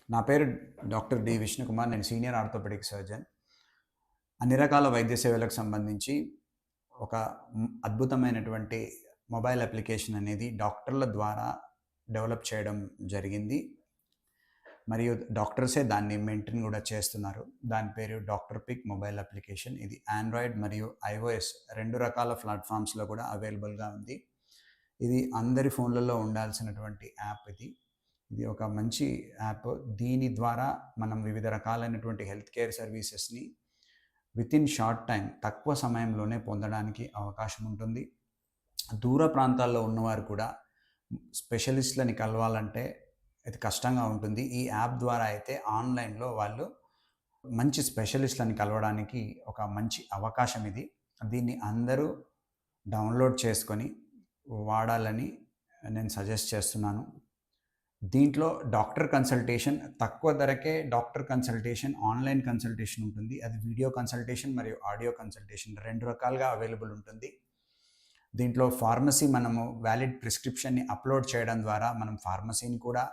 నా పేరు doctor D. Vishnukumar. నేను సీనియర్ ఆర్థోపెడిక్ సర్జన్. అన్ని రకాల వైద్య సేవలకు సంబంధించి ఒక అద్భుతమైనటువంటి మొబైల్ అప్లికేషన్ అనేది డాక్టర్ల ద్వారా డెవలప్ చేయడం జరిగింది. మరియు డాక్టర్సే దాన్ని మెయింటైన్ కూడా చేస్తున్నారు. దాని పేరు డాక్టర్ పిక్ మొబైల్ అప్లికేషన్. ఇది ఆండ్రాయిడ్ మరియు ఐఓఎస్ 2 రకాల ప్లాట్‌ఫామ్స్‌లో కూడా అవైలబుల్‌గా ఉంది. ఇది అందరి ఫోన్‌లలో ఉండాల్సినటువంటి యాప్ ఇది. ఇది ఒక మంచి యాప్. దీని ద్వారా మనం వివిధ రకాలైనటువంటి హెల్త్ కేర్ సర్వీసెస్‌ని వితిన్ షార్ట్ టైమ్, తక్కువ సమయంలోనే పొందడానికి అవకాశం ఉంటుంది. దూర ప్రాంతాల్లో ఉన్నవారు కూడా స్పెషలిస్ట్‌లని కలవాలంటే ఇది కష్టంగా ఉంటుంది. ఈ యాప్ ద్వారా అయితే ఆన్‌లైన్‌లో వాళ్ళు మంచి స్పెషలిస్ట్‌లని కలవడానికి ఒక మంచి అవకాశం ఇది. దీన్ని అందరూ డౌన్‌లోడ్ చేసుకొని వాడాలని నేను సజెస్ట్ చేస్తున్నాను. దీంట్లో డాక్టర్ కన్సల్టేషన్ తక్కువ ధరకే, డాక్టర్ కన్సల్టేషన్, ఆన్‌లైన్ కన్సల్టేషన్ ఉంటుంది. అది వీడియో కన్సల్టేషన్ మరియు ఆడియో కన్సల్టేషన్ 2 రకాలుగా అవైలబుల్ ఉంటుంది. దీంట్లో ఫార్మసీ మనము వ్యాలిడ్ ప్రిస్క్రిప్షన్‌ని అప్‌లోడ్ చేయడం ద్వారా మనం ఫార్మసీని కూడా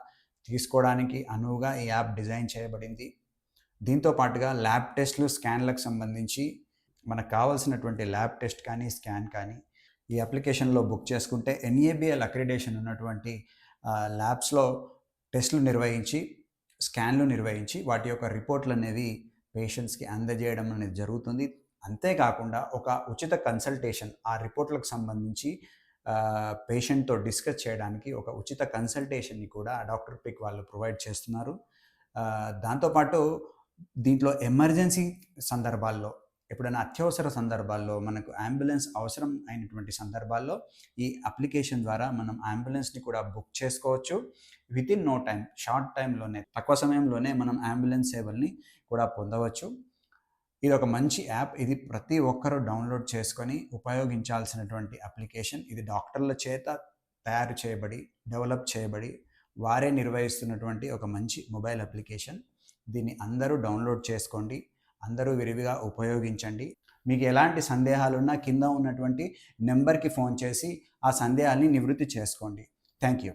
తీసుకోవడానికి అనువుగా ఈ యాప్ డిజైన్ చేయబడింది. దీంతో పాటుగా ల్యాబ్ టెస్ట్‌లు, స్కాన్‌లకు సంబంధించి మనకు కావాల్సినటువంటి ల్యాబ్ టెస్ట్ కానీ, స్కాన్ కానీ ఈ అప్లికేషన్‌లో బుక్ చేసుకుంటే ఎన్ఏబిఎల్ అక్రిడేషన్ ఉన్నటువంటి ల్యాబ్స్‌లో టెస్ట్‌లు నిర్వహించి, స్కాన్‌లు నిర్వహించి వాటి యొక్క రిపోర్ట్‌లనేవి పేషెంట్స్‌కి అందజేయడం అనేది జరుగుతుంది. అంతేకాకుండా ఒక ఉచిత కన్సల్టేషన్ ఆ రిపోర్ట్‌లకు సంబంధించి పేషెంట్‌తో డిస్కస్ చేయడానికి ఒక ఉచిత కన్సల్టేషన్‌ని కూడా డాక్టర్ పిక్ వాళ్ళు ప్రొవైడ్ చేస్తున్నారు. దాంతో పాటు దీంట్లో ఎమర్జెన్సీ సందర్భాల్లో, ఎప్పుడైనా అత్యవసర సందర్భాల్లో మనకు అంబులెన్స్ అవసరం అయినటువంటి సందర్భాల్లో ఈ అప్లికేషన్ ద్వారా మనం అంబులెన్స్‌ని కూడా బుక్ చేసుకోవచ్చు. వితిన్ నో టైమ్, షార్ట్ టైమ్‌లోనే, తక్కువ సమయంలోనే మనం అంబులెన్స్ సేవల్ని కూడా పొందవచ్చు. ఇదొక మంచి యాప్. ఇది ప్రతి ఒక్కరూ డౌన్‌లోడ్ చేసుకొని ఉపయోగించాల్సినటువంటి అప్లికేషన్. ఇది డాక్టర్ల చేత తయారు చేయబడి, డెవలప్ చేయబడి, వారే నిర్వహిస్తున్నటువంటి ఒక మంచి మొబైల్ అప్లికేషన్. దీన్ని అందరూ డౌన్‌లోడ్ చేసుకోండి. అందరూ విరివిగా ఉపయోగించండి. మీకు ఎలాంటి సందేహాలున్నా కింద ఉన్నటువంటి నంబర్‌కి ఫోన్ చేసి ఆ సందేహాల్ని నివృత్తి చేసుకోండి. Thank you.